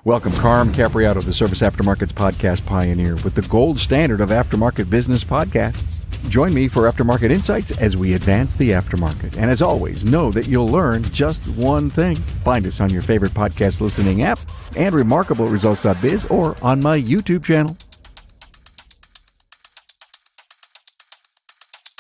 Welcome, Carm Capriotto, the Service Aftermarket's podcast pioneer with the gold standard of aftermarket business podcasts. Join me for Aftermarket Insights as we advance the aftermarket. And as always, know that you'll learn just one thing. Find us on your favorite podcast listening app and remarkableresults.biz or on my YouTube channel.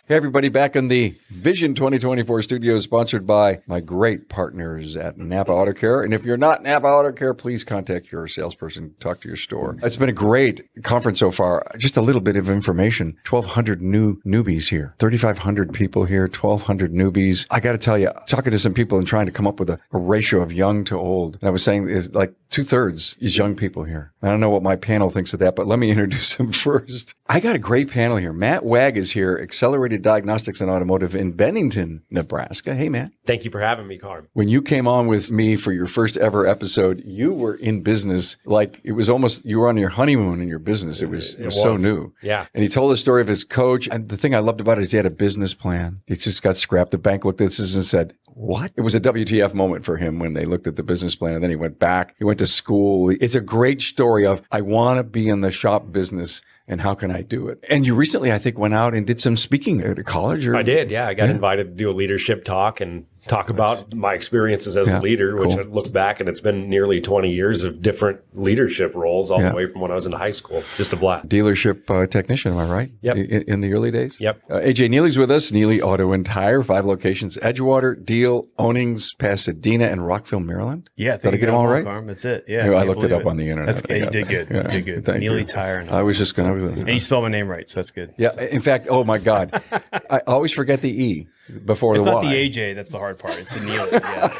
Hey, everybody, back in the Vision 2024 studios, sponsored by my great partners at Napa Auto Care. And if you're not Napa Auto Care, please contact your salesperson, talk to your store. It's been a great conference so far. Just a little bit of information. 1,200 new newbies here, 3,500 people here, 1,200 newbies. I got to tell you, talking to some people and trying to come up with a ratio of young to old. And I was saying is like 2/3 is young people here. I don't know what my panel thinks of that, but let me introduce them first. I got a great panel here. Matt Wagg is here, Accelerated Diagnostics and Automotive in Bennington, Nebraska. Hey, Matt. Thank you for having me, Carm. When you came on with me for your first ever episode, you were in business like it was almost, you were on your honeymoon in your business. It was so new. Yeah. And he told the story of his coach. And the thing I loved about it is he had a business plan. It just got scrapped. The bank looked at this and said, what? It was a WTF moment for him when they looked at the business plan, and then he went back. He went to school. It's a great story of, I want to be in the shop business, and how can I do it? And you recently, I think, went out and did some speaking at a college. I did, yeah. I got invited to do a leadership talk and talk about my experiences as a leader, which I look back and it's been nearly 20 years of different leadership roles all the way from when I was in high school. Just a blast. Dealership technician, am I right? Yep. In the early days? Yep. AJ Neely's with us. Neely Auto and Tire, 5 locations: Edgewater, Deale, Owings, Pasadena, and Rockville, Maryland. Yeah. Did I get them all right? Carm. That's it. Yeah. I looked it up on the internet. That's good. You did good. Yeah. You did good. Thank Neely you. Tire. I was just going to. And you spelled my name right, so that's good. Yeah. In fact, oh my God, I always forget the E before it's the Y. It's not the AJ. That's the hard part. It's a Neely. Yeah.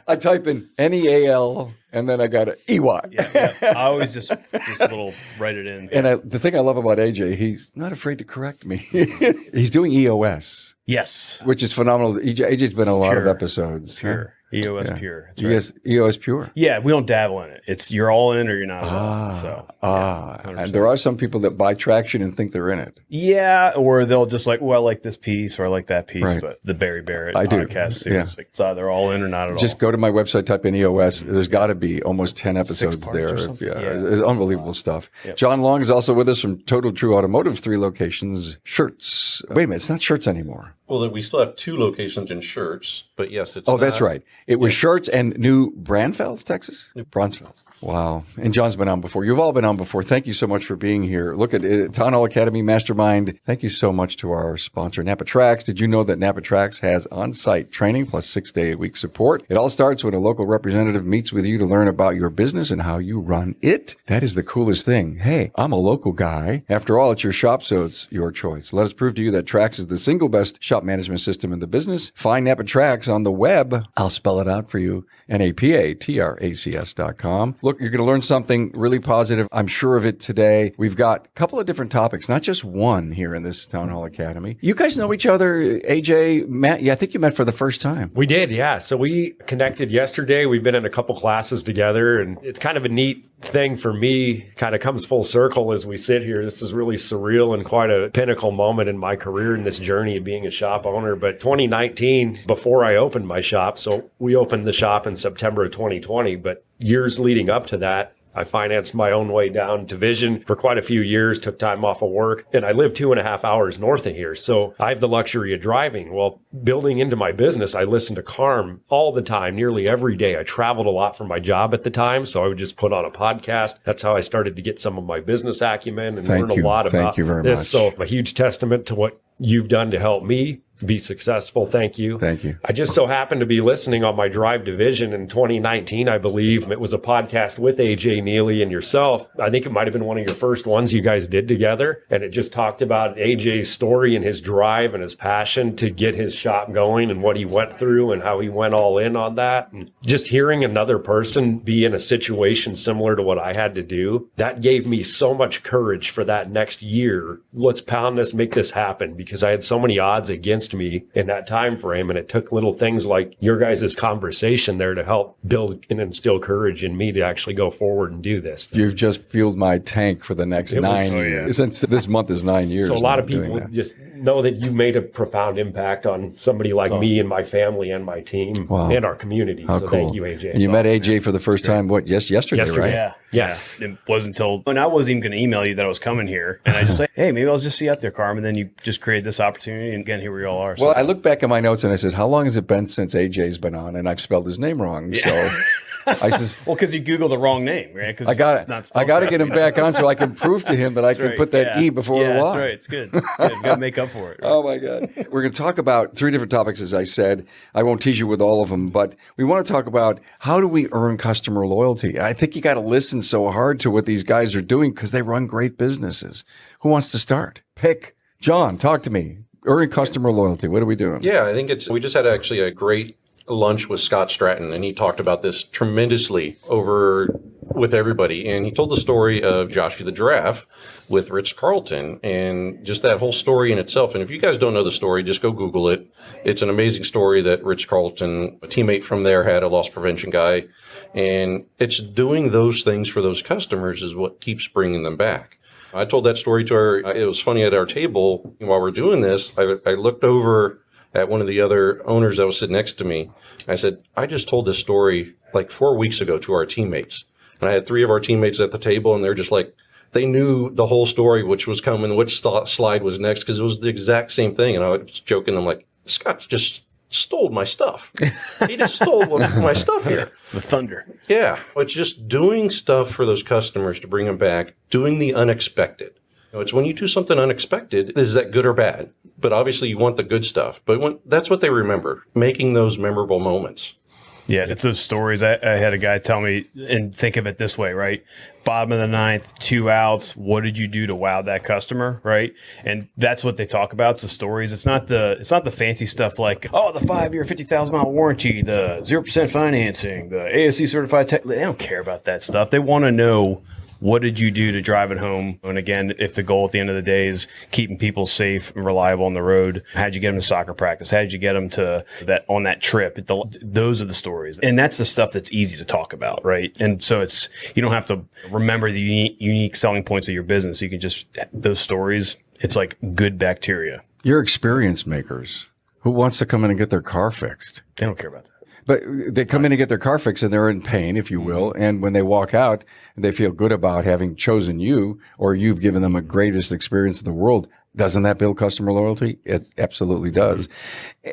I type in Neal and then I got an EY. Yeah. I always just a little write it in. And the thing I love about AJ, he's not afraid to correct me. He's doing EOS. Yes. Which is phenomenal. AJ's been in a lot of Pure. episodes. Pure. EOS Pure. That's right. EOS Pure. Yeah, we don't dabble in it. It's you're all in or you're not at all. So, and there are some people that buy traction and think they're in it. Yeah, or they'll just like, well, I like this piece or I like that piece. Right. But the Barry Barrett I do. podcast too. Yeah. It's like, so they're all in or not at all. Just go to my website, type in EOS. There's got to be almost 10 episodes parts there. or something. Yeah. It's unbelievable stuff. Yep. John Long is also with us from Total True Automotive, 3 locations, shirts. Wait a minute, it's not shirts anymore. Well, we still have 2 locations in shirts, but yes, it's that's right. It was shirts and New Braunfels, Texas? Braunfels. Wow. And John's been on before. You've all been on before. Thank you so much for being here. Look at it, Town Hall Academy Mastermind. Thank you so much to our sponsor, Napa Trax. Did you know that Napa Trax has on-site training plus 6-day-a-week support? It all starts when a local representative meets with you to learn about your business and how you run it. That is the coolest thing. Hey, I'm a local guy. After all, it's your shop, so it's your choice. Let us prove to you that Trax is the single best shop management system in the business. Find Napa Trax on the web. I'll spell it out for you. NAPATRACS.com. Look, you're going to learn something really positive. I'm sure of it today. We've got a couple of different topics, not just one here in this Town Hall Academy. You guys know each other, AJ, Matt. Yeah, I think you met for the first time. We did, yeah. So we connected yesterday. We've been in a couple classes together, and it's kind of a neat thing for me. Kind of comes full circle as we sit here. This is really surreal and quite a pinnacle moment in my career in this journey of being a shop owner. But 2019, before I opened my shop, so we opened the shop in September of 2020, but years leading up to that, I financed my own way down to Vision for quite a few years, took time off of work, and I live 2.5 hours north of here. So I have the luxury of driving. Well, building into my business, I listened to Carm all the time, nearly every day. I traveled a lot for my job at the time, so I would just put on a podcast. That's how I started to get some of my business acumen and learn a lot about Thank you very this. much. So a huge testament to what you've done to help me be successful. Thank you. Thank you. I just so happened to be listening on my drive to Vision in 2019, I believe. It was a podcast with AJ Neely and yourself. I think it might have been one of your first ones you guys did together. And it just talked about AJ's story and his drive and his passion to get his shop going and what he went through and how he went all in on that. And just hearing another person be in a situation similar to what I had to do, that gave me so much courage for that next year. Let's pound this, make this happen, because I had so many odds against me in that time frame, and it took little things like your guys' conversation there to help build and instill courage in me to actually go forward and do this. You've just fueled my tank for the next 9 years. Since this month is 9 years. So a lot of people just know that you made a profound impact on somebody like me and my family and my team and our community. How so cool. thank you, AJ. And you met AJ for the first time, yesterday, right? Yeah. It wasn't until, and I wasn't even going to email you that I was coming here. And I just say, hey, maybe I'll just see you out there, Carm. And then you just created this opportunity. And again, here we all are. Well, I look back at my notes and I said, how long has it been since AJ's been on? And I've spelled his name wrong. So I said, well, because you Googled the wrong name, right? I got to get him back on so I can prove to him that I can put that E before the Y. That's right. It's good. It's good. You got to make up for it. Right? Oh, my God. We're going to talk about 3 different topics, as I said. I won't tease you with all of them, but we want to talk about how do we earn customer loyalty? I think you got to listen so hard to what these guys are doing because they run great businesses. Who wants to start? Pick. John, talk to me. Earning customer loyalty. What are we doing? Yeah, I think we just had actually a great lunch with Scott Stratton, and he talked about this tremendously over with everybody. And he told the story of Joshua the Giraffe with Rich Carlton and just that whole story in itself. And if you guys don't know the story, just go Google it. It's an amazing story that Rich Carlton, a teammate from there, had a loss prevention guy. And it's doing those things for those customers is what keeps bringing them back. I told that story to her. It was funny at our table while we're doing this. I looked over at one of the other owners that was sitting next to me. I said, I just told this story like 4 weeks ago to our teammates. And I had 3 of our teammates at the table, and they're just like, they knew the whole story, which was coming, which slide was next, because it was the exact same thing. And I was joking. I'm like, Scott just stole my stuff. He just stole my stuff here. The thunder. Yeah. It's just doing stuff for those customers to bring them back, doing the unexpected. It's when you do something unexpected, is that good or bad? But obviously you want the good stuff. But that's what they remember, making those memorable moments. Yeah, it's those stories. I had a guy tell me, and think of it this way, right? Bottom of the 9th, 2 outs. What did you do to wow that customer, right? And that's what they talk about. It's the stories. It's not the fancy stuff like, oh, the 5-year, 50,000-mile warranty, the 0% financing, the ASC certified tech. They don't care about that stuff. They want to know, what did you do to drive it home? And again, if the goal at the end of the day is keeping people safe and reliable on the road, how'd you get them to soccer practice? How'd you get them to on that trip? Those are the stories. And that's the stuff that's easy to talk about, right? And so you don't have to remember the unique selling points of your business. You can just, those stories, it's like good bacteria. You're experience makers. Who wants to come in and get their car fixed? They don't care about that. But they come in and get their car fixed and they're in pain, if you will. And when they walk out, they feel good about having chosen you, or you've given them a greatest experience in the world. Doesn't that build customer loyalty? It absolutely does.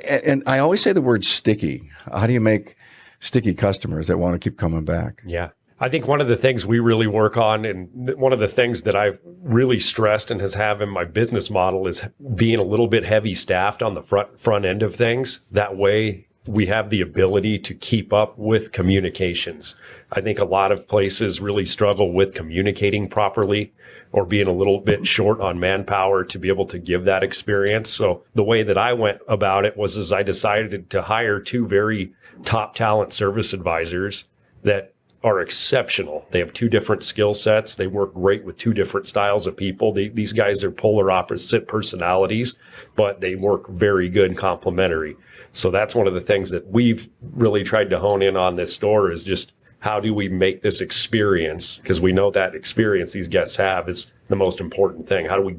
And I always say the word sticky. How do you make sticky customers that want to keep coming back? Yeah. I think one of the things we really work on, and one of the things that I've really stressed and has have in my business model, is being a little bit heavy staffed on the front end of things. That way, we have the ability to keep up with communications. I think a lot of places really struggle with communicating properly or being a little bit short on manpower to be able to give that experience. So the way that I went about it was I decided to hire 2 very top talent service advisors that are exceptional. They have 2 different skill sets. They work great with 2 different styles of people. These guys are polar opposite personalities, but they work very good and complementary. So that's one of the things that we've really tried to hone in on this store, is just how do we make this experience? Because we know that experience these guests have is the most important thing. How do we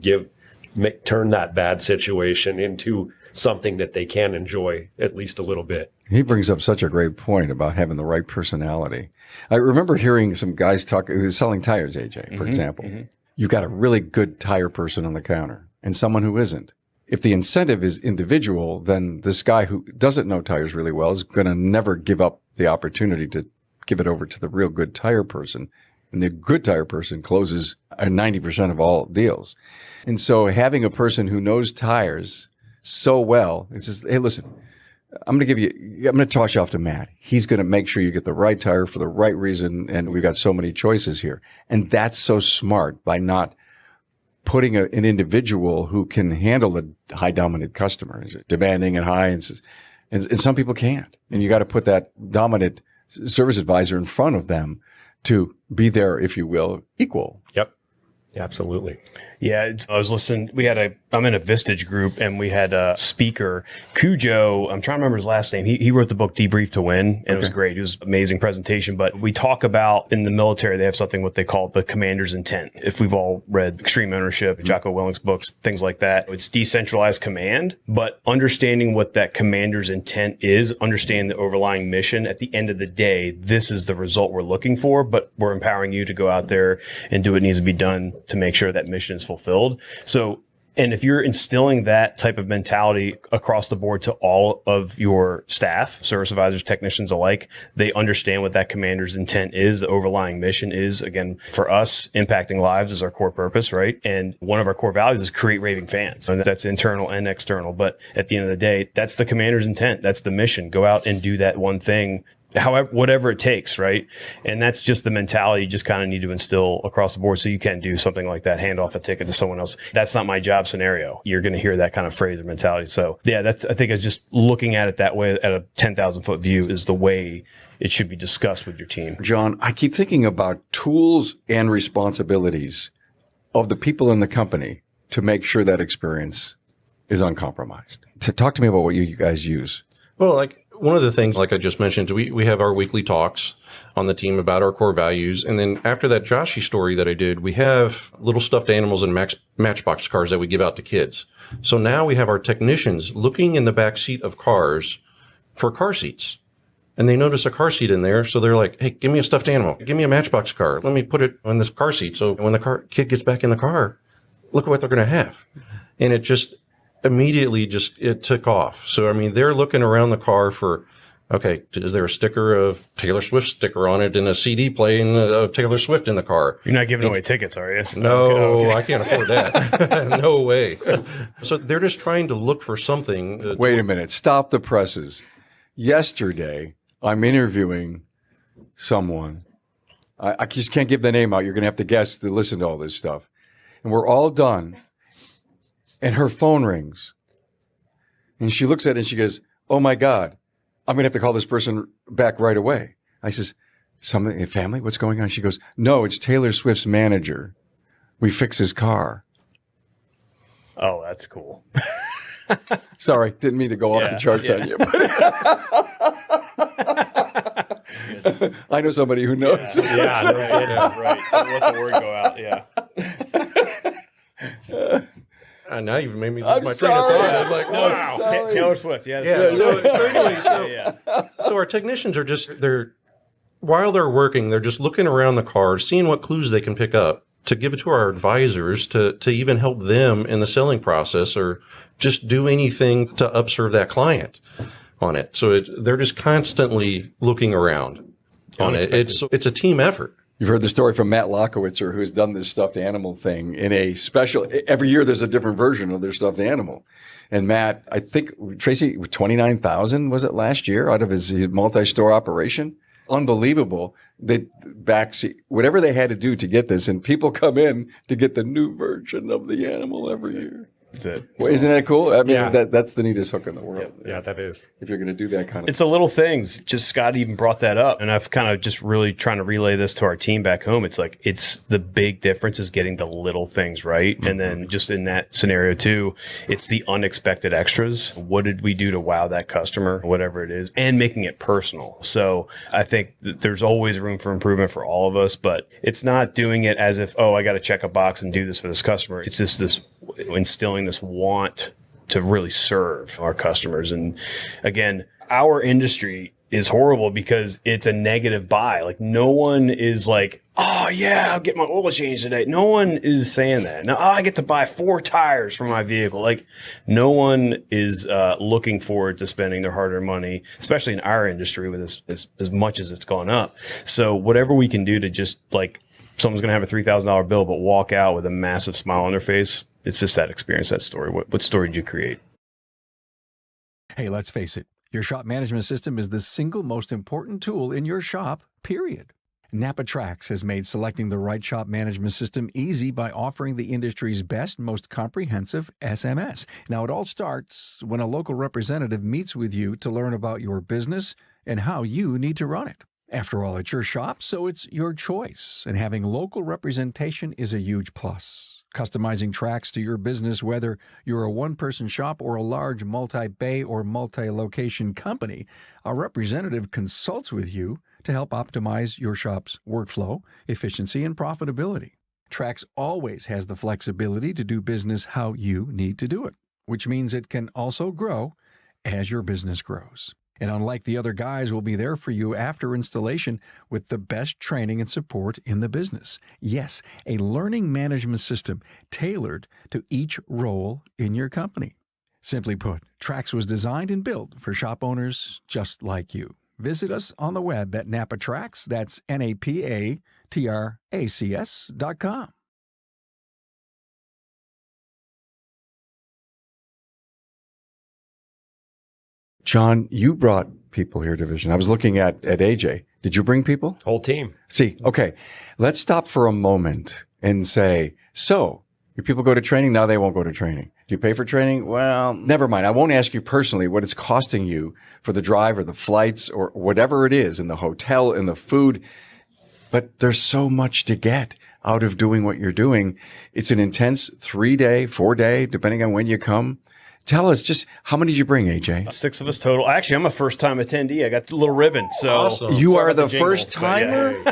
turn that bad situation into something that they can enjoy at least a little bit? He brings up such a great point about having the right personality. I remember hearing some guys talk, who was selling tires, AJ, for example. You've got a really good tire person on the counter and someone who isn't. If the incentive is individual, then this guy who doesn't know tires really well is going to never give up the opportunity to give it over to the real good tire person. And the good tire person closes 90% of all deals. And so having a person who knows tires so well, it's just, hey, listen, I'm going to toss you off to Matt. He's going to make sure you get the right tire for the right reason. And we've got so many choices here. And that's so smart, by not putting an individual who can handle a high dominant customer, is demanding and high, and some people can't. And you got to put that dominant service advisor in front of them to be there, if you will, equal. Yep. Absolutely. Yeah, I was listening. We had I'm in a Vistage group, and we had a speaker, Cujo. I'm trying to remember his last name. He wrote the book Debrief to Win, and it was great. It was an amazing presentation. But we talk about in the military, they have something what they call the commander's intent. If we've all read Extreme Ownership, Jocko Willink's books, things like that, it's decentralized command, but understanding what that commander's intent is, understanding the overlying mission. At the end of the day, this is the result we're looking for, but we're empowering you to go out there and do what needs to be done to make sure that mission is fulfilled. So, and if you're instilling that type of mentality across the board to all of your staff, service advisors, technicians alike, they understand what that commander's intent is, the overlying mission is. Again, for us, impacting lives is our core purpose, right? And one of our core values is create raving fans. And that's internal and external. But at the end of the day, that's the commander's intent. That's the mission. Go out and do that one thing, however, whatever it takes, right? And that's just the mentality you just kind of need to instill across the board so you can do something like that, hand off a ticket to someone else. That's not my job scenario. You're going to hear that kind of phrase or mentality. So yeah, I think it's just looking at it that way at a 10,000 foot view is the way it should be discussed with your team. John, I keep thinking about tools and responsibilities of the people in the company to make sure that experience is uncompromised. To talk to me about what you guys use. Well, like one of the things, like I just mentioned, we have our weekly talks on the team about our core values. And then after that Joshy story that I did, we have little stuffed animals and matchbox cars that we give out to kids. So now we have our technicians looking in the back seat of cars for car seats. And they notice a car seat in there. So they're like, hey, give me a stuffed animal. Give me a matchbox car. Let me put it on this car seat. So when the kid gets back in the car, look at what they're going to have. And it just immediately it took off. So, I mean, they're looking around the car for, okay, is there a sticker of Taylor Swift sticker on it and a CD playing of Taylor Swift in the car? You're not giving away tickets, are you? No, Okay. I can't afford that. No way. So they're just trying to look for something. Wait a minute. Stop the presses. Yesterday, I'm interviewing someone. I just can't give the name out. You're going to have to guess to listen to all this stuff. And we're all done. And her phone rings. And she looks at it and she goes, oh, my God, I'm going to have to call this person back right away. I says, something, family, what's going on? She goes, no, it's Taylor Swift's manager. We fix his car. Oh, that's cool. Sorry, didn't mean to go off the charts on you. But I know somebody who knows. Yeah, no kidding. Right. Don't let the word go out. Yeah. Now you've made me lose I'm my sorry. train of thought. I'm like, No, wow. sorry. Taylor Swift. Yeah. Yeah. So anyway, Yeah. so our technicians are while they're working, they're just looking around the car, seeing what clues they can pick up to give it to our advisors to even help them in the selling process or just do anything to upserve that client on it. So they're just constantly looking around on it. It's a team effort. You've heard the story from Matt Lockowitzer, who's done this stuffed animal thing in a special. Every year there's a different version of their stuffed animal. And Matt, I think, Tracy, 29,000 was it last year out of his multi-store operation? Unbelievable. They backseat, whatever they had to do to get this. And people come in to get the new version of the animal every year. That's it. Well, isn't that cool? I mean, Yeah. that's the neatest hook in the world. Yeah, that is. If you're going to do that kind of It's the little things. Just Scott even brought that up. And I've kind of just really trying to relay this to our team back home. It's like, it's the big difference is getting the little things right. Mm-hmm. And then just in that scenario too, it's the unexpected extras. What did we do to wow that customer, whatever it is, and making it personal. So I think that there's always room for improvement for all of us, but it's not doing it as if, oh, I got to check a box and do this for this customer. It's just this instilling this want to really serve our customers. And again, our industry is horrible because it's a negative buy. Like no one is like, oh yeah, I'll get my oil changed today. No one is saying that. Now I get to buy 4 tires for my vehicle. Like no one is looking forward to spending their hard-earned money, especially in our industry with as much as it's gone up. So whatever we can do to just like someone's going to have a $3,000 bill, but walk out with a massive smile on their face. It's just that experience, that story. What story did you create? Hey, let's face it. Your shop management system is the single most important tool in your shop, period. Napa Trax has made selecting the right shop management system easy by offering the industry's best, most comprehensive SMS. Now, it all starts when a local representative meets with you to learn about your business and how you need to run it. After all, it's your shop, so it's your choice, and having local representation is a huge plus. Customizing tracks to your business, whether you're a one-person shop or a large multi-bay or multi-location company, a representative consults with you to help optimize your shop's workflow, efficiency, and profitability. Trax always has the flexibility to do business how you need to do it, which means it can also grow as your business grows. And unlike the other guys, will be there for you after installation with the best training and support in the business. Yes, a learning management system tailored to each role in your company. Simply put, Trax was designed and built for shop owners just like you. Visit us on the web at NapaTrax, that's NapaTracs.com. John, you brought people here, division. I was looking at AJ. Did you bring people? Whole team. See, okay. Let's stop for a moment and say, so your people go to training, now they won't go to training. Do you pay for training? Well, never mind. I won't ask you personally what it's costing you for the drive or the flights or whatever it is in the hotel and the food. But there's so much to get out of doing what you're doing. It's an intense 3-day, 4-day, depending on when you come. Tell us just how many did you bring, AJ? 6 of us total. Actually, I'm a first time attendee. I got the little ribbon. So Awesome. You are Sorry the about jingle, first but timer?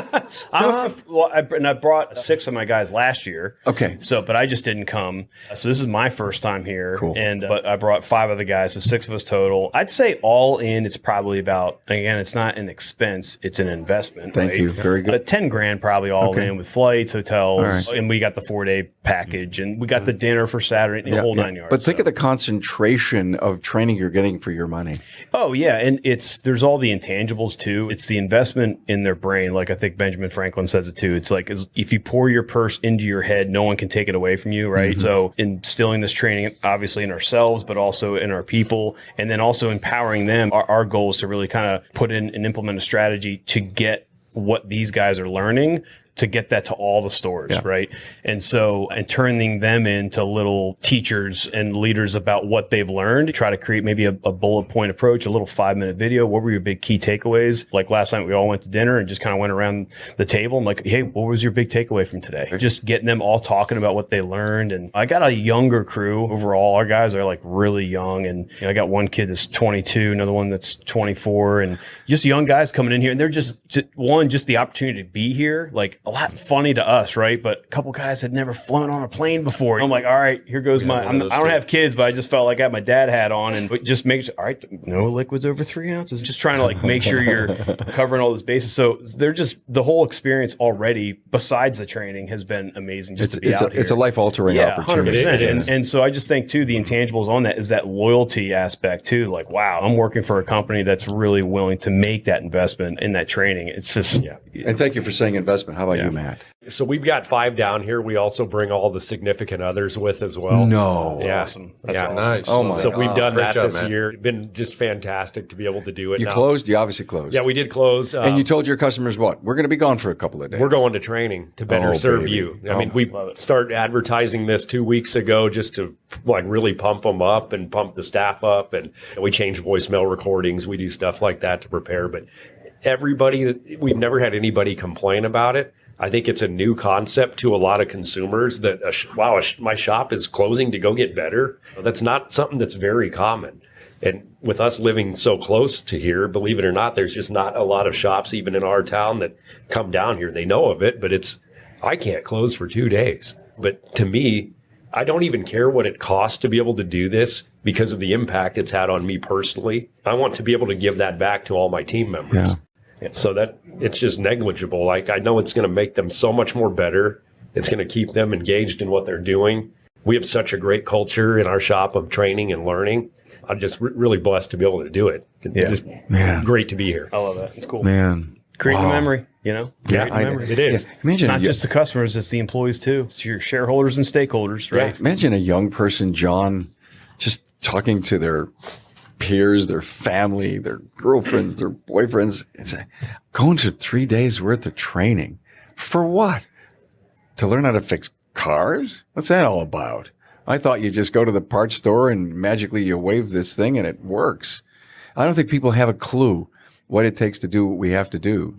I brought 6 of my guys last year. Okay. So, but I just didn't come. So this is my first time here. Cool. And but I brought 5 other guys, so 6 of us total. I'd say all in, it's probably about, again, it's not an expense, it's an investment. Thank right? you. Very good. But 10 grand probably all Okay. in with flights, hotels, All right. and we got the 4-day package, and we got the dinner for Saturday, the whole 9 yards. But think so. of the concentration of training you're getting for your money. Oh yeah, and there's all the intangibles too. It's the investment in their brain. Like I think Benjamin Franklin says it too. It's like if you pour your purse into your head, no one can take it away from you, right? Mm-hmm. So instilling this training, obviously in ourselves, but also in our people, and then also empowering them. Our goal is to really kind of put in and implement a strategy to get what these guys are learning, to get that to all the stores, right? And so, and turning them into little teachers and leaders about what they've learned, try to create maybe a bullet point approach, a little 5-minute video. What were your big key takeaways? Like last night, we all went to dinner and just kind of went around the table and like, hey, what was your big takeaway from today? Just getting them all talking about what they learned. And I got a younger crew overall. Our guys are like really young. And I got one kid that's 22, another one that's 24, and just young guys coming in here. And they're just the opportunity to be here, like, a lot funny to us, right? But a couple guys had never flown on a plane before. I'm like, all right, here goes I don't have kids, but I just felt like I had my dad hat on, and just make sure, all right, no liquids over 3 ounces. Just trying to like make sure you're covering all those bases. So they're just, the whole experience already, besides the training, has been amazing. Just to be out here. It's a life-altering opportunity. 100%. And so I just think too, the intangibles on that is that loyalty aspect too. Like, wow, I'm working for a company that's really willing to make that investment in that training. It's just, And thank you for saying investment. How about you, Matt? So we've got 5 down here. We also bring all the significant others with as well. No. Yeah. awesome. That's Yeah. awesome. Nice. Oh my So God. we've done Great that job, this Matt. year. It's been just fantastic to be able to do it. You now. closed? You obviously closed. Yeah, we did close. And you told your customers what? We're going to be gone for a couple of days. We're going to training to better Oh, serve baby. you. I Oh, mean, we love it. started advertising this 2 weeks ago just to like really pump them up and pump the staff up. And we change voicemail recordings. We do stuff like that to prepare. But we've never had anybody complain about it. I think it's a new concept to a lot of consumers that, my shop is closing to go get better. That's not something that's very common. And with us living so close to here, believe it or not, there's just not a lot of shops, even in our town, that come down here. They know of it, but I can't close for 2 days. But to me, I don't even care what it costs to be able to do this because of the impact it's had on me personally. I want to be able to give that back to all my team members. Yeah. So that it's just negligible. Like, I know it's going to make them so much more better. It's going to keep them engaged in what they're doing. We have such a great culture in our shop of training and learning. I'm just really blessed to be able to do it. It's just great to be here. I love that. It's cool. Man. Creating Wow. a memory, Yeah, Creating a memory. It is. Yeah. Imagine It's not you- just the customers, it's the employees too. It's your shareholders and stakeholders, right? Imagine a young person, John, just talking to their peers, their family, their girlfriends, their boyfriends. It's going to 3 days worth of training. For what? To learn how to fix cars? What's that all about? I thought you just go to the parts store and magically you wave this thing and it works. I don't think people have a clue what it takes to do what we have to do.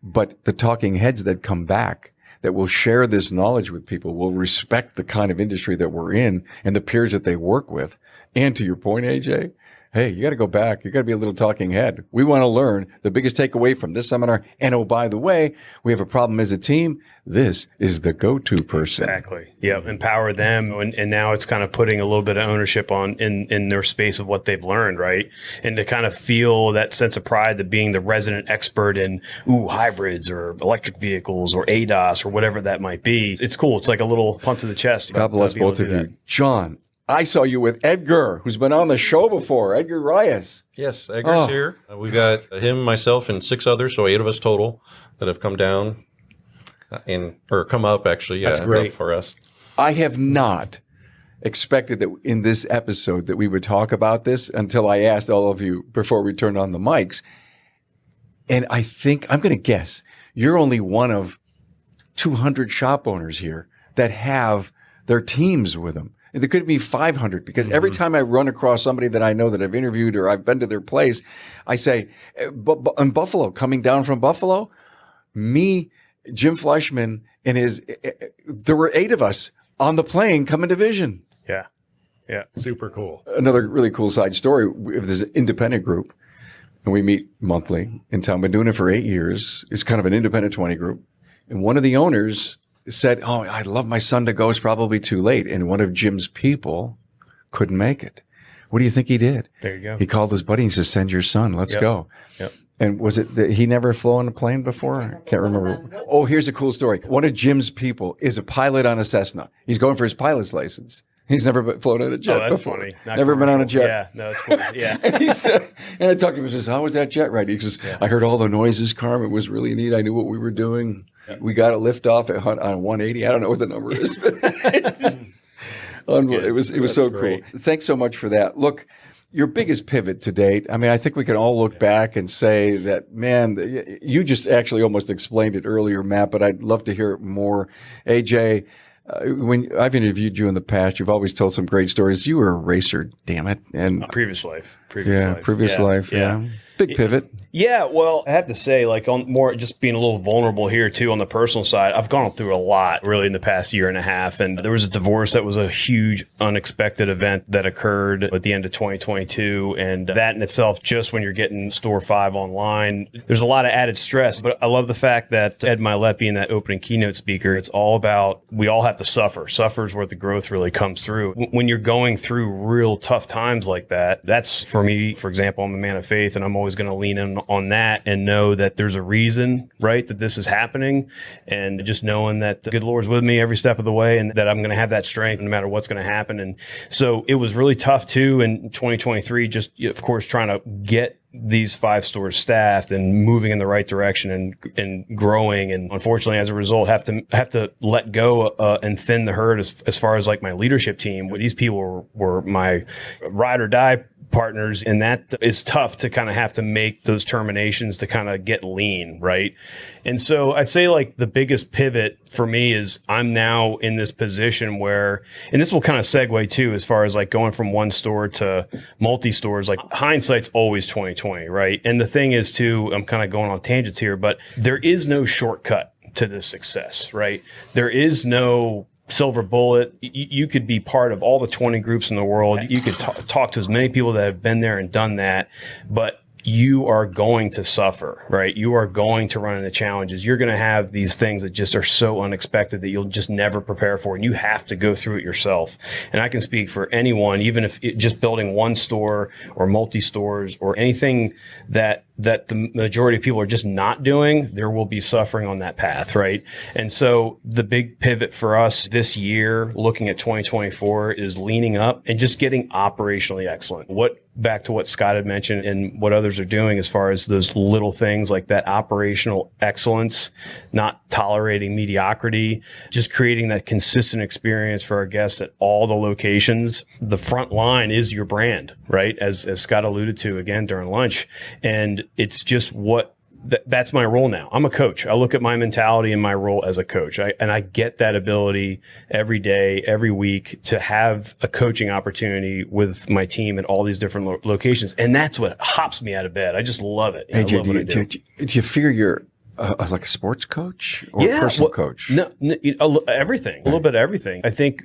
But the talking heads that come back that will share this knowledge with people will respect the kind of industry that we're in and the peers that they work with. And to your point, AJ, hey, you got to go back. You got to be a little talking head. We want to learn the biggest takeaway from this seminar. And oh, by the way, we have a problem as a team. This is the go-to person. Exactly. Yep. Empower them. And now it's kind of putting a little bit of ownership in their space of what they've learned, right? And to kind of feel that sense of pride of being the resident expert in hybrids or electric vehicles or ADAS or whatever that might be. It's cool. It's like a little pump to the chest. God bless both of you. John, I saw you with Edgar, who's been on the show before, Edgar Reyes. Yes, Edgar's here. We've got him, myself, and 6 others, so 8 of us total that have come down or come up, actually. Yeah, that's great for us. I have not expected that in this episode that we would talk about this until I asked all of you before we turned on the mics. And I think, I'm going to guess, you're only one of 200 shop owners here that have their teams with them. And there could be 500 because every time I run across somebody that I know that I've interviewed or I've been to their place, I say, in Buffalo, coming down from Buffalo, me, Jim Fleischman, and there were 8 of us on the plane coming to Vision. Yeah. Yeah. Super cool. Another really cool side story. There's an independent group, and we meet monthly in town. Been doing it for 8 years. It's kind of an independent 20 group. And one of the owners said, I'd love my son to go. It's probably too late. And one of Jim's people couldn't make it. What do you think he did? There you go. He called his buddy and said, send your son. Let's go. Yep. And was it that he never flown a plane before? I can't remember. Oh, here's a cool story. One of Jim's people is a pilot on a Cessna. He's going for his pilot's license. He's never flown on a jet that's before. funny. Never been on a jet. Yeah, no, that's cool. Yeah. And he said, and I talked to him, he says, how was that jet ride? He says, I heard all the noises, Carm. It was really neat. I knew what we were doing. We got a lift off on 180. I don't know what the number is. But it was so cool. Thanks so much for that. Look, your biggest pivot to date, I mean, I think we can all look back and say that, man, you just actually almost explained it earlier, Matt, but I'd love to hear it more. AJ, when I've interviewed you in the past, you've always told some great stories. You were a racer, damn it. And previous life. Yeah. Big pivot. Yeah, well, I have to say, like, on more just being a little vulnerable here too on the personal side, I've gone through a lot really in the past year and a half. And there was a divorce that was a huge unexpected event that occurred at the end of 2022. And that in itself, just when you're getting Store 5 online, there's a lot of added stress. But I love the fact that Ed Milepi, that opening keynote speaker, it's all about we all have to suffer. Suffer is where the growth really comes through. When you're going through real tough times like that, that's for me, for example, I'm a man of faith and I'm always going to lean in on that and know that there's a reason, right, that this is happening. And just knowing that the good Lord's with me every step of the way and that I'm going to have that strength no matter what's going to happen. And so it was really tough too in 2023, just of course, trying to get these 5 stores staffed and moving in the right direction and growing. And unfortunately, as a result, have to let go and thin the herd as far as like my leadership team. These people were my ride or die partners. And that is tough to kind of have to make those terminations to kind of get lean. Right. And so I'd say like the biggest pivot for me is I'm now in this position where, and this will kind of segue too, as far as like going from one store to multi stores, like hindsight's always 2020. Right. And the thing is too, I'm kind of going on tangents here, but there is no shortcut to this success. Right. There is no silver bullet. You could be part of all the 20 groups in the world. You could talk to as many people that have been there and done that, but you are going to suffer, right? You are going to run into challenges. You're going to have these things that just are so unexpected that you'll just never prepare for, and you have to go through it yourself. And I can speak for anyone, even if just building one store or multi-stores or anything that the majority of people are just not doing, there will be suffering on that path, right? And so the big pivot for us this year, looking at 2024, is leaning up and just getting operationally excellent. Back to what Scott had mentioned and what others are doing as far as those little things like that operational excellence, not tolerating mediocrity, just creating that consistent experience for our guests at all the locations. The front line is your brand, right? As Scott alluded to again during lunch. And it's just that's my role now. I'm a coach. I look at my mentality and my role as a coach. I get that ability every day, every week to have a coaching opportunity with my team at all these different locations. And that's what hops me out of bed. I just love it. AJ, I love what I do. Do you figure like a sports coach or a personal coach? No, everything. A little bit of everything. I think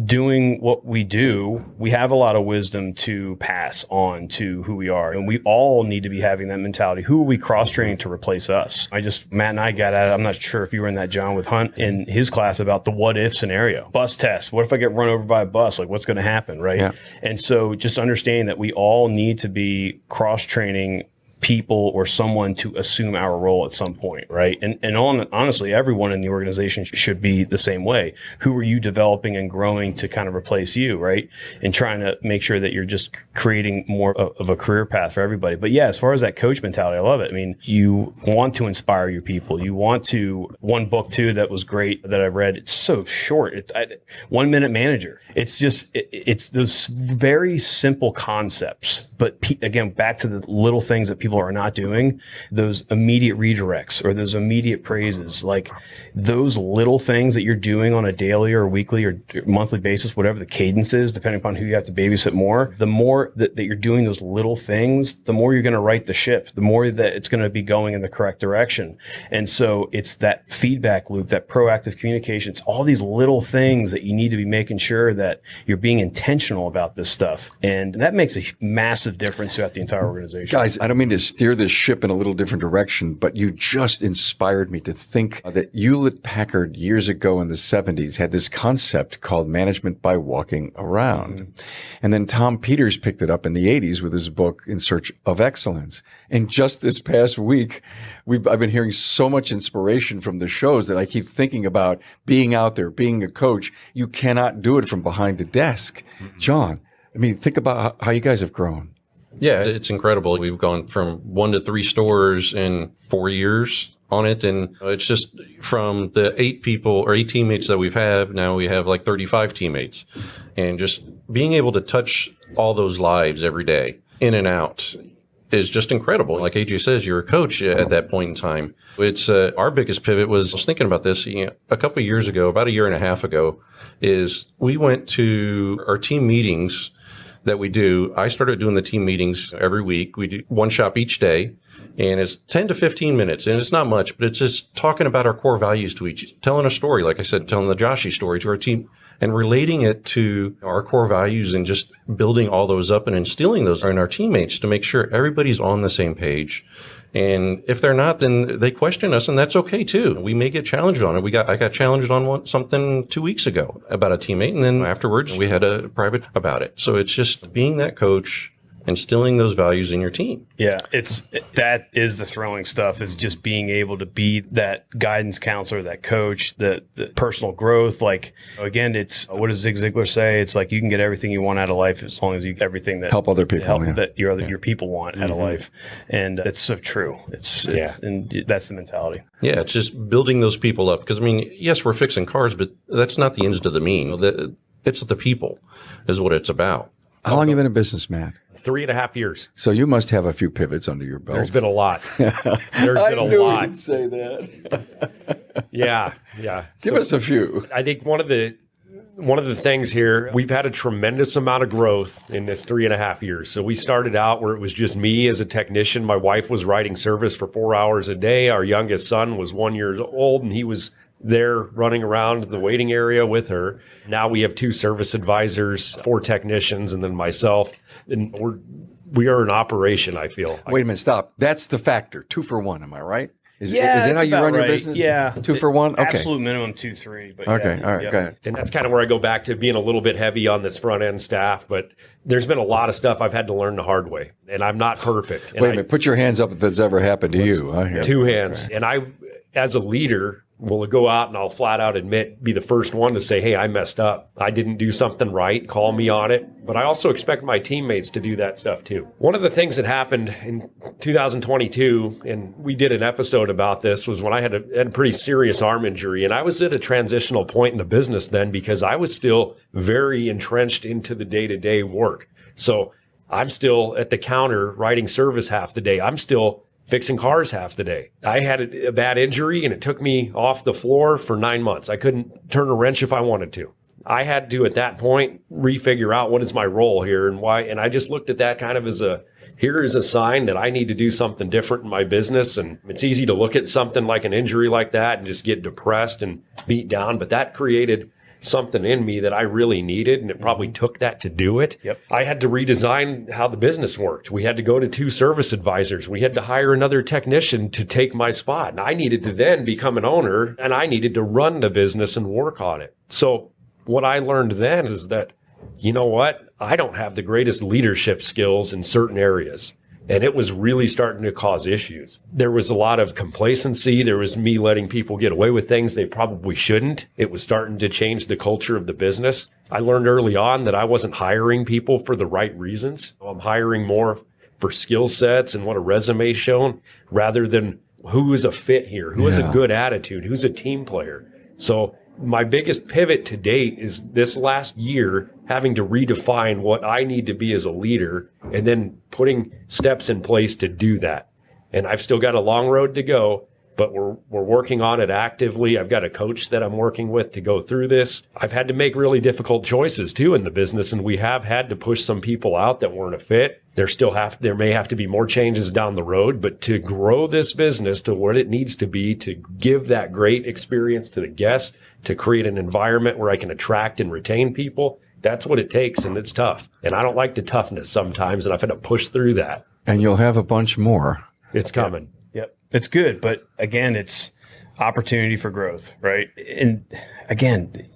doing what we do, we have a lot of wisdom to pass on to who we are. And we all need to be having that mentality. Who are we cross-training to replace us? Matt and I got at it. I'm not sure if you were in that, John, with Hunt in his class about the what-if scenario. Bus test. What if I get run over by a bus? Like, what's going to happen, right? Yeah. And so just understanding that we all need to be cross-training people or someone to assume our role at some point, right? And honestly, everyone in the organization should be the same way. Who are you developing and growing to kind of replace you, right? And trying to make sure that you're just creating more of a career path for everybody. But yeah, as far as that coach mentality, I love it. I mean, you want to inspire your people. You want to, one book too that was great that I read, it's so short. 1 Minute Manager. It's just, it's those very simple concepts. But again, back to the little things that people are not doing, those immediate redirects or those immediate praises, like those little things that you're doing on a daily or weekly or monthly basis, whatever the cadence is, depending upon who you have to babysit more, the more that you're doing those little things, the more you're going to right the ship, the more that it's going to be going in the correct direction. And so it's that feedback loop, that proactive communication. It's all these little things that you need to be making sure that you're being intentional about this stuff. And that makes a massive difference throughout the entire organization. Guys, I don't mean to steer this ship in a little different direction, but you just inspired me to think that Hewlett-Packard years ago in the 70s had this concept called management by walking around. Mm-hmm. And then Tom Peters picked it up in the 80s with his book In Search of Excellence. And just this past week, I've been hearing so much inspiration from the shows that I keep thinking about being out there, being a coach. You cannot do it from behind a desk. Mm-hmm. John, I mean, think about how you guys have grown. Yeah, it's incredible. We've gone from 1 to 3 stores in 4 years on it. And it's just from the 8 teammates that we've had, now we have like 35 teammates. And just being able to touch all those lives every day, in and out, is just incredible. Like AJ says, you're a coach at that point in time. It's our biggest pivot I was thinking about this a couple of years ago, about a year and a half ago, is we went to our team meetings that we do. I started doing the team meetings every week. We do one shop each day, and it's 10 to 15 minutes, and it's not much, but it's just talking about our core values to each, telling a story, like I said, telling the Joshy story to our team and relating it to our core values and just building all those up and instilling those in our teammates to make sure everybody's on the same page. And if they're not, then they question us, and that's okay too. We may get challenged on it. I got challenged on something 2 weeks ago about a teammate, and then afterwards we had a private about it. So it's just being that coach, instilling those values in your team. Yeah, that is the thrilling stuff, is just being able to be that guidance counselor, that coach, the personal growth. Like, again, it's, what does Zig Ziglar say? It's like you can get everything you want out of life as long as you get everything that help other people, that your people want out of life. And it's so true. And that's the mentality. Yeah, it's just building those people up. Because, I mean, yes, we're fixing cars, but that's not the ends to the mean. It's the people is what it's about. How long have you been in business, Matt? 3.5 years. So you must have a few pivots under your belt. There's been a lot. There's been a lot. I knew you'd say that. Yeah. Give us a few. I think one of the things here, we've had a tremendous amount of growth in this 3.5 years. So we started out where it was just me as a technician. My wife was riding service for 4 hours a day. Our youngest son was 1 year old, and he was there running around the waiting area with her. Now we have 2 service advisors, 4 technicians, and then myself. And we are an operation, I feel. Wait a minute, stop. That's the factor. 2 for 1, am I right? Is that how you run your business? Yeah. 2 for 1? Okay. Absolute minimum 2, 3. But okay, all right, go ahead. And that's kind of where I go back to being a little bit heavy on this front end staff, but there's been a lot of stuff I've had to learn the hard way, and I'm not perfect. And Wait a minute, put your hands up if that's ever happened to you. 2 hands. Okay. And I, as a leader, will go out and I'll flat out be the first one to say, hey, I messed up. I didn't do something right. Call me on it. But I also expect my teammates to do that stuff too. One of the things that happened in 2022, and we did an episode about this, was when I had a pretty serious arm injury. And I was at a transitional point in the business then because I was still very entrenched into the day-to-day work. So I'm still at the counter writing service half the day. I'm still fixing cars half the day. I had a bad injury and it took me off the floor for 9 months. I couldn't turn a wrench if I wanted to. I had to, at that point, refigure out what is my role here and why. And I just looked at that kind of as here is a sign that I need to do something different in my business. And it's easy to look at something like an injury like that and just get depressed and beat down. But that created something in me that I really needed, and it probably took that to do it. Yep. I had to redesign how the business worked. We had to go to 2 service advisors. We had to hire another technician to take my spot. And I needed to then become an owner, and I needed to run the business and work on it. So what I learned then is that, you know what? I don't have the greatest leadership skills in certain areas. And it was really starting to cause issues. There was a lot of complacency. There was me letting people get away with things they probably shouldn't. It was starting to change the culture of the business. I learned early on that I wasn't hiring people for the right reasons. I'm hiring more for skill sets and what a resume's shown rather than who is a fit here, who has a good attitude, who's a team player. So my biggest pivot to date is this last year having to redefine what I need to be as a leader and then putting steps in place to do that. And I've still got a long road to go, but we're working on it actively. I've got a coach that I'm working with to go through this. I've had to make really difficult choices too in the business, and we have had to push some people out that weren't a fit. There may have to be more changes down the road, but to grow this business to what it needs to be, to give that great experience to the guests, to create an environment where I can attract and retain people, that's what it takes, and it's tough. And I don't like the toughness sometimes, and I've had to push through that. And you'll have a bunch more. It's coming. Yep. It's good. But again, it's opportunity for growth, right? And again,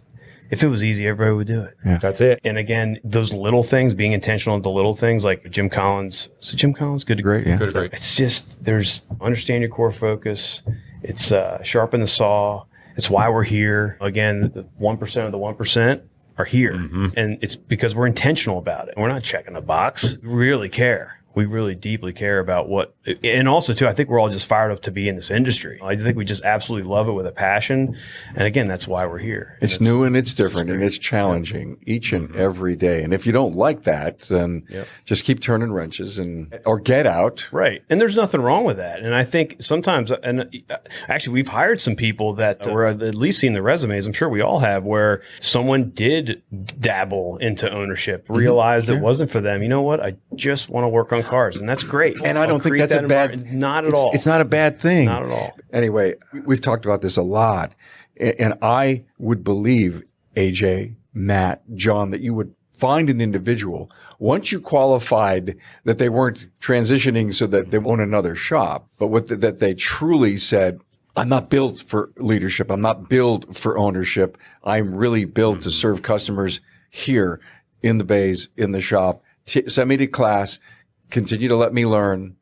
if it was easy, everybody would do it. Yeah. That's it. And again, those little things, being intentional with the little things, like Jim Collins. So Jim Collins, good to Great, yeah. Good, great. It's just, there's understand your core focus. It's sharpen the saw. It's why we're here. Again, the 1% of the 1% are here. And it's because we're intentional about it. We're not checking a box. We really care. We really deeply care about what, and also too, I think we're all just fired up to be in this industry. I think we just absolutely love it with a passion. And again, that's why we're here. It's new and it's different and it's challenging each and every day. And if you don't like that, then just keep turning wrenches or get out. Right. And there's nothing wrong with that. And I think sometimes, and actually we've hired some people that were at least seen the resumes. I'm sure we all have, where someone did dabble into ownership, realized it wasn't for them. You know what? I just want to work on cars, and that's great. And I don't think that's a bad, not at all. It's not a bad thing. Not at all. Anyway, we've talked about this a lot. And I would believe, AJ, Matt, John, that you would find an individual once you qualified that they weren't transitioning so that they own another shop, but that they truly said, I'm not built for leadership. I'm not built for ownership. I'm really built to serve customers here in the bays, in the shop. Send me to class. Continue to let me learn,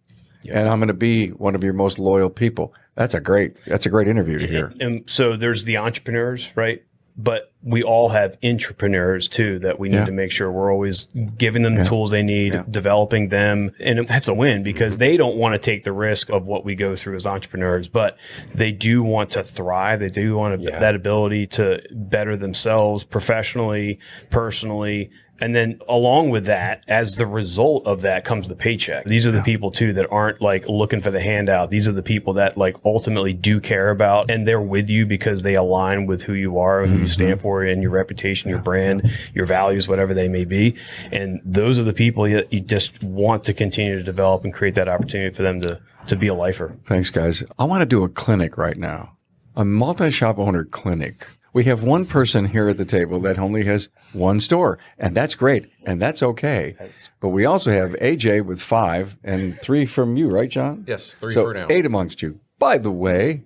and I'm going to be one of your most loyal people. That's a great interview to hear. And so there's the entrepreneurs, right? But we all have intrapreneurs too that we need to make sure we're always giving them the tools they need, developing them. And that's a win because they don't want to take the risk of what we go through as entrepreneurs, but they do want to thrive. They do want that ability to better themselves professionally, personally. And then along with that, as the result of that comes the paycheck. These are the people too that aren't like looking for the handout. These are the people that like ultimately do care about, and they're with you because they align with who you are and who you stand for and your reputation, your brand, your values, whatever they may be. And those are the people that you just want to continue to develop and create that opportunity for them to be a lifer. Thanks, guys. I want to do a clinic right now, a multi-shop owner clinic. We have one person here at the table that only has one store, and that's great, and that's okay. But we also have AJ with 5 and 3 from you, right, John? Yes, 3 so for now. 8 amongst you. By the way,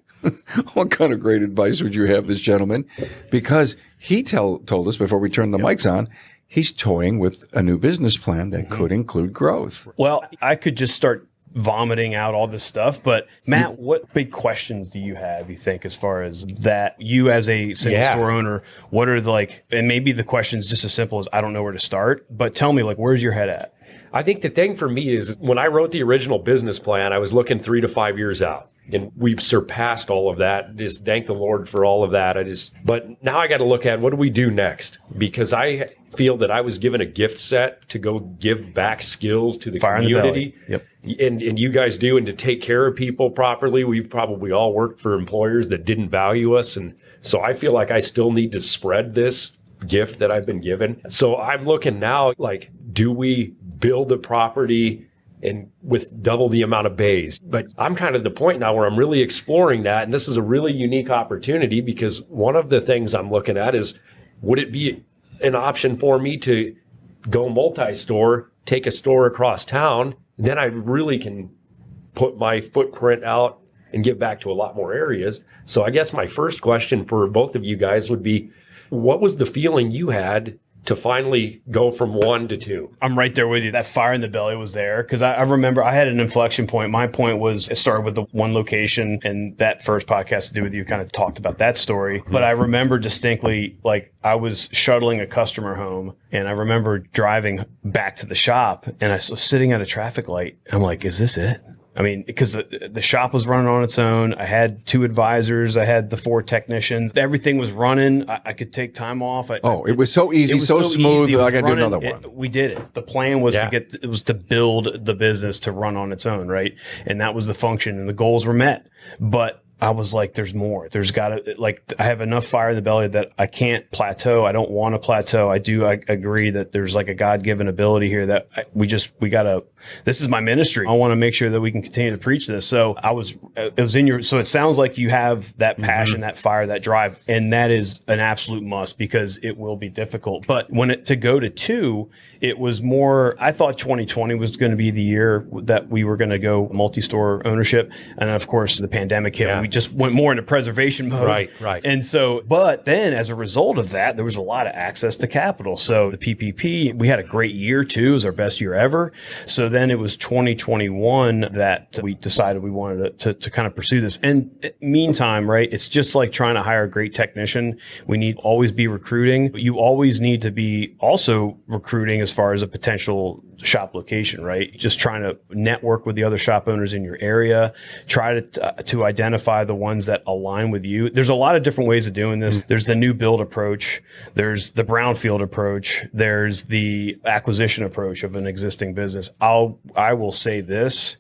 what kind of great advice would you have this gentleman? Because he told us before we turned the mics on, he's toying with a new business plan that could include growth. Well, I could just start vomiting out all this stuff, but Matt, what big questions do you have, you think, as far as that, you as a single store owner, what are and maybe the question's just as simple as I don't know where to start, but tell me, where's your head at? I think the thing for me is when I wrote the original business plan, I was looking 3 to 5 years out. And we've surpassed all of that. Just thank the Lord for all of that. But now I got to look at what do we do next? Because I feel that I was given a gift set to go give back skills to the community. And you guys do, and to take care of people properly. We've probably all worked for employers that didn't value us. And so I feel like I still need to spread this gift that I've been given. So I'm looking now, do we build a property and with double the amount of bays. But I'm kind of at the point now where I'm really exploring that. And this is a really unique opportunity because one of the things I'm looking at is, would it be an option for me to go multi-store, take a store across town? Then I really can put my footprint out and get back to a lot more areas. So I guess my first question for both of you guys would be, what was the feeling you had to finally go from 1 to 2? I'm right there with you. That fire in the belly was there because I remember I had an inflection point. My point was it started with the one location, and that first podcast to do with you kind of talked about that story. But I remember distinctly, like I was shuttling a customer home, and I remember driving back to the shop, and I was sitting at a traffic light. I'm like, is this it? I mean, because the shop was running on its own. I had 2 advisors. I had the 4 technechnians. Everything was running. I could take time off. It was so easy, so smooth. I got to do another one. We did it. The plan was to build the business to run on its own, right? And that was the function, and the goals were met. But I was like, there's more. There's got to, like, I have enough fire in the belly that I can't plateau. I don't want to plateau. I agree that there's like a God-given ability here that we got to, this is my ministry. I want to make sure that we can continue to preach this. So it was in your, so it sounds like you have that passion, that fire, that drive, and that is an absolute must because it will be difficult. But to go to 2, it was more, I thought 2020 was going to be the year that we were going to go multi-store ownership. And of course, the pandemic hit. Yeah. We just went more into preservation mode. Right. And so, but then as a result of that, there was a lot of access to capital. So the PPP, we had a great year too. It was our best year ever. So then it was 2021 that we decided we wanted to kind of pursue this. And meantime, right, it's just like trying to hire a great technician. We need to always be recruiting. But you always need to be also recruiting as far as a potential shop location, right? Just trying to network with the other shop owners in your area, try to identify the ones that align with you. There's a lot of different ways of doing this. There's the new build approach. There's the brownfield approach. There's the acquisition approach of an existing business. I will say this.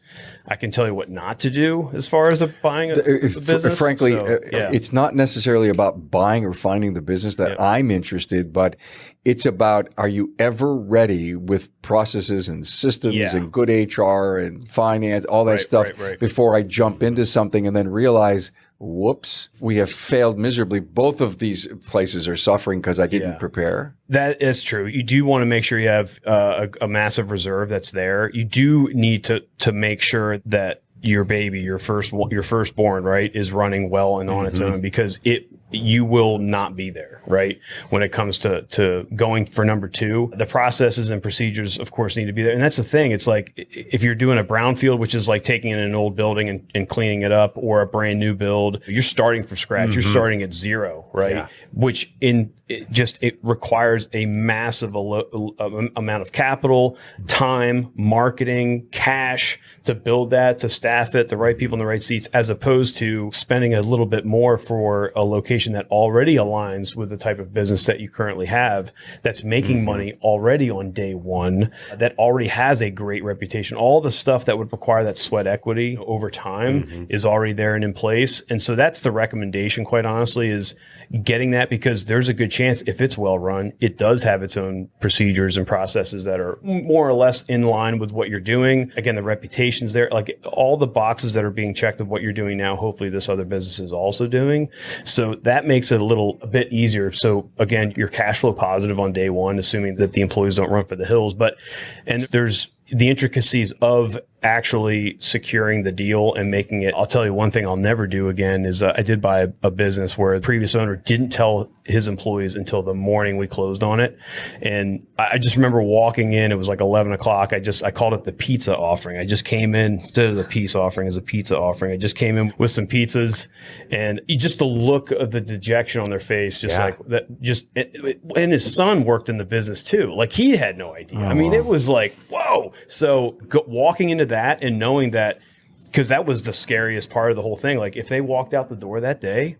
I can tell you what not to do as far as buying a business. Frankly, it's not necessarily about buying or finding the business that I'm interested, but it's about, are you ever ready with processes and systems and good HR and finance, all that stuff before I jump into something and then realize, whoops, we have failed miserably. Both of these places are suffering because I didn't prepare. That is true. You do want to make sure you have a massive reserve that's there. You do need to make sure that your baby, your firstborn, right, is running well and on its own, because you will not be there, right? When it comes to going for number 2, the processes and procedures, of course, need to be there. And that's the thing. It's like if you're doing a brownfield, which is like taking in an old building and cleaning it up, or a brand new build, you're starting from scratch. You're starting at 0, right? Yeah. Which it requires a massive amount of capital, time, marketing, cash to build that, to staff it, the right people in the right seats, as opposed to spending a little bit more for a location that already aligns with the type of business that you currently have, that's making money already on day 1, that already has a great reputation. All the stuff that would require that sweat equity over time is already there and in place. And so that's the recommendation, quite honestly, is getting that, because there's a good chance if it's well run, it does have its own procedures and processes that are more or less in line with what you're doing. Again, the reputation's there, like all the boxes that are being checked of what you're doing now, hopefully this other business is also doing. So that makes it a bit easier. So again, you're cash flow positive on day 1, assuming that the employees don't run for the hills. And there's the intricacies of actually securing the deal and making it. I'll tell you one thing I'll never do again is I did buy a business where the previous owner didn't tell his employees until the morning we closed on it. And I just remember walking in, it was like 11 o'clock. I called it the pizza offering. I just came in, instead of the peace offering, as a pizza offering. I just came in with some pizzas, and just the look of the dejection on their face, just like that, and his son worked in the business too. Like he had no idea. I mean, it was like, whoa. So walking into that and knowing that, because that was the scariest part of the whole thing. Like if they walked out the door that day,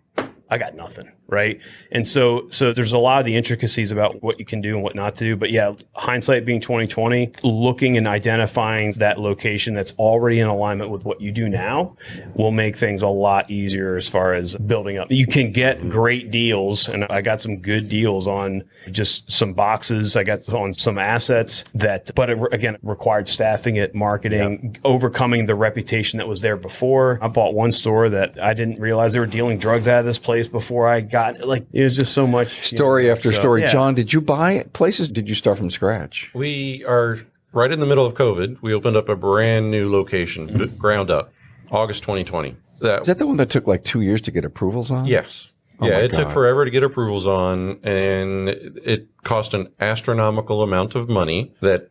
I got nothing. right? And so there's a lot of the intricacies about what you can do and what not to do. But yeah, hindsight being 2020, looking and identifying that location that's already in alignment with what you do now will make things a lot easier as far as building up. You can get great deals, and I got some good deals on just some boxes. I got on some assets but it, again, required staffing it, marketing, overcoming the reputation that was there before. I bought one store that I didn't realize they were dealing drugs out of this place before I got, like, it was just so much. Story after story. Yeah. John, did you buy places? Did you start from scratch? We are right in the middle of COVID. We opened up a brand new location, ground up, August 2020. Is that the one that took like 2 years to get approvals on? Yes. Oh yeah, my it took God. forever to get approvals on, and it cost an astronomical amount of money that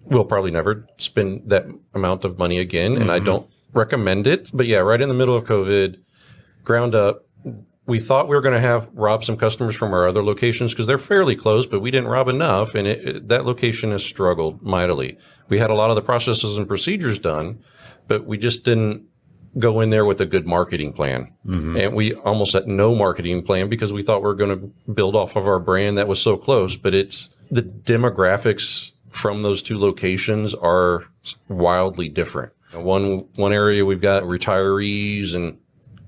we'll probably never spend that amount of money again, and I don't recommend it. But yeah, right in the middle of COVID, ground up. We thought we were going to rob some customers from our other locations because they're fairly close, but we didn't rob enough, and that location has struggled mightily. We had a lot of the processes and procedures done, but we just didn't go in there with a good marketing plan. And we almost had no marketing plan because we thought we were going to build off of our brand that was so close. But it's the demographics from those two locations are wildly different. One area we've got retirees and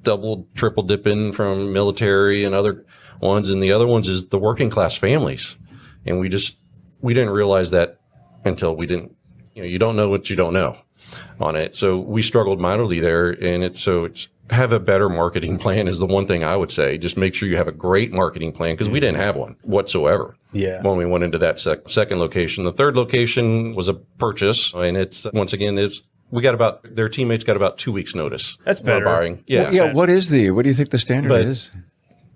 double, triple dipping from military and other ones. And the other ones is the working class families. And we didn't realize that until we didn't, you don't know what you don't know on it. So we struggled mightily there. And it's have a better marketing plan is the one thing I would say. Just make sure you have a great marketing plan because we didn't have one whatsoever. Yeah. When we went into that second location. The third location was a purchase. And it's, once again, their teammates got about 2 weeks notice. That's better. Buying. Yeah. Yeah. What do you think the standard is?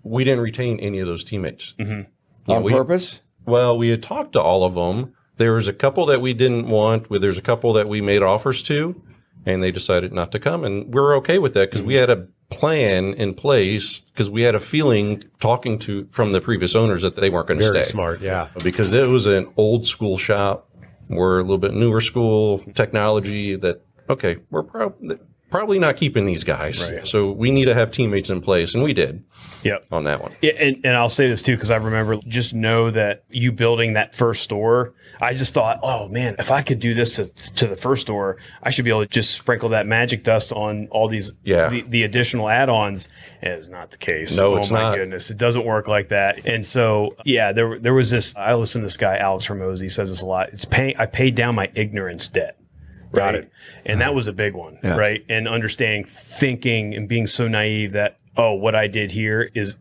We didn't retain any of those teammates. On purpose? Well, we had talked to all of them. There was a couple that we didn't want. There's a couple that we made offers to, and they decided not to come. And we were okay with that because we had a plan in place because we had a feeling talking from the previous owners that they weren't going to stay. Very smart, yeah. Because it was an old school shop. We're a little bit newer school technology that, okay, we're probably not keeping these guys. Right. So we need to have teammates in place. And we did. Yep. On that one. Yeah, and I'll say this too, because I remember just know that you building that first store, I just thought, oh man, if I could do this to the first store, I should be able to just sprinkle that magic dust on all these, the additional add-ons. And it's not the case. No, it's not. Oh my goodness. It doesn't work like that. And so, yeah, there was this, I listen to this guy, Alex Hormozy, he says this a lot. I paid down my ignorance debt. Got Right. it. And that was a big one, Yeah. right? And understanding, thinking, and being so naive that, oh, what I did here is,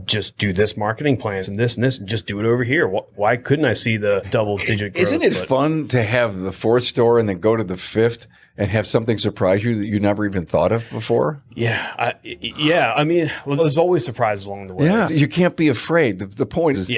just do this marketing plans and this, and just do it over here. Why couldn't I see the double-digit growth? Isn't it fun to have the fourth store and then go to the fifth and have something surprise you that you never even thought of before? Yeah. I mean, there's always surprises along the way. Yeah. You can't be afraid. The point is,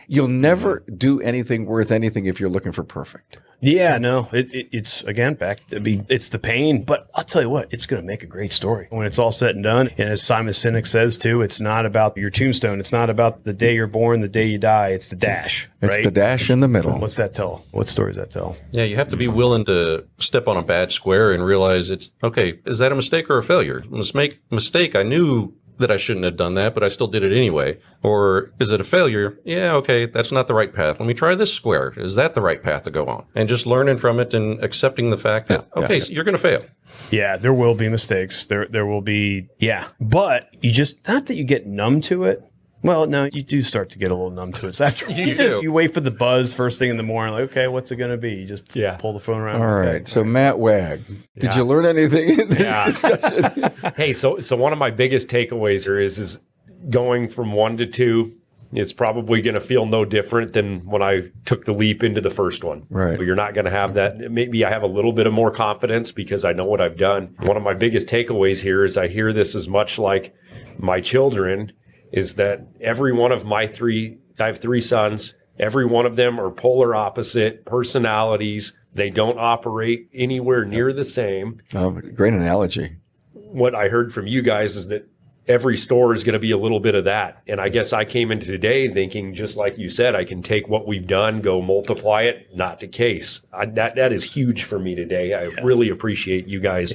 you'll never do anything worth anything if you're looking for perfect. Yeah, no, it's again back to it's the pain, but I'll tell you what, it's going to make a great story when it's all said and done. And as Simon Sinek says too, it's not about your tombstone. It's not about the day you're born, the day you die. It's the dash. It's the dash in the middle. What's that tell? What story does that tell? Yeah, you have to be willing to step on a bad square and realize it's okay. Is that a mistake or a failure? Mistake. I knew that I shouldn't have done that, but I still did it anyway. Or is it a failure? Yeah, okay, that's not the right path. Let me try this square. Is that the right path to go on? And just learning from it and accepting the fact that, so you're going to fail. Yeah, there will be mistakes. There will be, but you just, not that you get numb to it. Well, no, you do start to get a little numb to it. So after you wait for the buzz first thing in the morning, like, okay, what's it going to be? You just pull the phone around. All right. So Matt Wagg, did you learn anything in this discussion? Hey, so one of my biggest takeaways here is going from 1 to 2 is probably going to feel no different than when I took the leap into the first one. Right. But you're not going to have that. Maybe I have a little bit of more confidence because I know what I've done. One of my biggest takeaways here is I hear this as much like my children is that every one of I have 3 sons, every one of them are polar opposite personalities. They don't operate anywhere near the same. Oh, great analogy. What I heard from you guys is that every store is going to be a little bit of that. And I guess I came into today thinking, just like you said, I can take what we've done, go multiply it. Not the case. That is huge for me today. I really appreciate you guys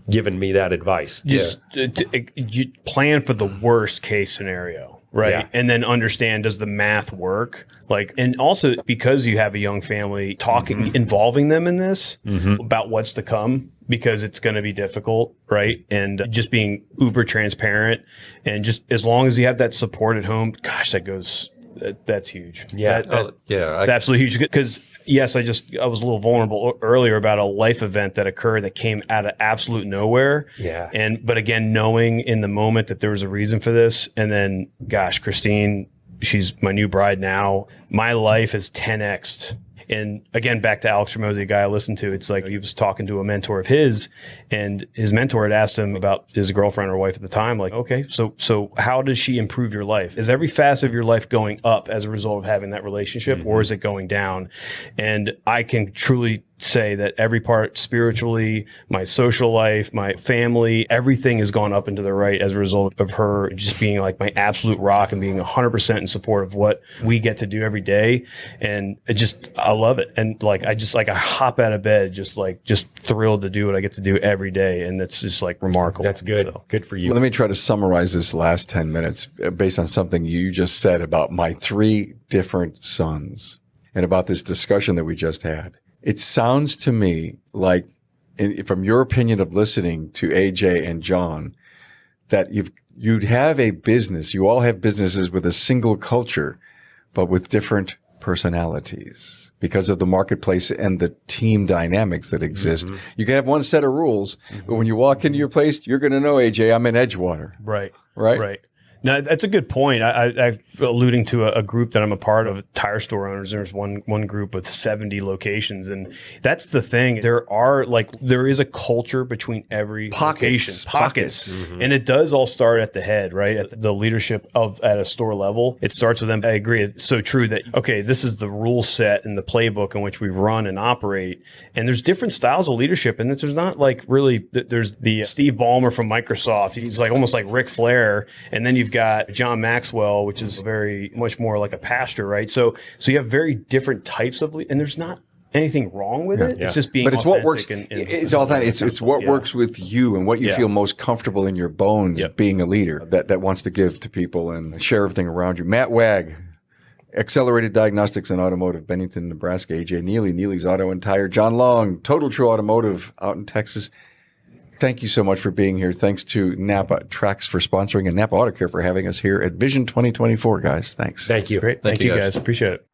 given me that advice. Just you plan for the worst case scenario, right? Yeah. And then understand, does the math work? Like, and also because you have a young family, talking, involving them in this about what's to come, because it's going to be difficult, right? And just being uber transparent, and just as long as you have that support at home, gosh, that's huge. Yeah. It's absolutely huge. Because yes, I was a little vulnerable earlier about a life event that occurred that came out of absolute nowhere. Yeah. But again, knowing in the moment that there was a reason for this, and then gosh, Christine, she's my new bride now. My life is 10x'd. And again, back to Alex Ramosi, the guy I listened to, it's like he was talking to a mentor of his, and his mentor had asked him about his girlfriend or wife at the time, like, okay, so how does she improve your life? Is every facet of your life going up as a result of having that relationship, or is it going down? And I can truly say that every part, spiritually, my social life, my family, everything has gone up into the right as a result of her just being like my absolute rock and being 100% in support of what we get to do every day. And I love it. And like, I hop out of bed, just thrilled to do what I get to do every day. And it's just like remarkable. That's good. So. Good for you. Let me try to summarize this last 10 minutes based on something you just said about my 3 different sons and about this discussion that we just had. It sounds to me like, from your opinion of listening to AJ and John, that you'd have a business. You all have businesses with a single culture, but with different personalities because of the marketplace and the team dynamics that exist. You can have one set of rules, but when you walk into your place, you're going to know, AJ, I'm in Edgewater. Right. Right. No, that's a good point. I'm alluding to a group that I'm a part of, tire store owners. There's one group with 70 locations, and that's the thing. There is a culture between every location. Pockets. And it does all start at the head, right? At the leadership at a store level. It starts with them. I agree. It's so true that, okay, this is the rule set and the playbook in which we run and operate. And there's different styles of leadership. And there's not like really, there's the Steve Ballmer from Microsoft. He's like almost like Ric Flair. And then you've got John Maxwell, which is very much more like a pastor, right? So you have very different types of, and there's not anything wrong with it. It's just being, but it's what works. It's authentic. It's what works with you and what you feel most comfortable in your bones. Being a leader that wants to give to people and share everything around you. Matt Wagg, Accelerated Diagnostics and Automotive, Bennington, Nebraska. AJ Neely, Neely's Auto and Tire. John Long, Total True Automotive out in Texas. Thank you so much for being here. Thanks to Napa Tracks for sponsoring and Napa Auto Care for having us here at Vision 2024, guys. Thanks. Thank you. Great. Thank you guys. Appreciate it.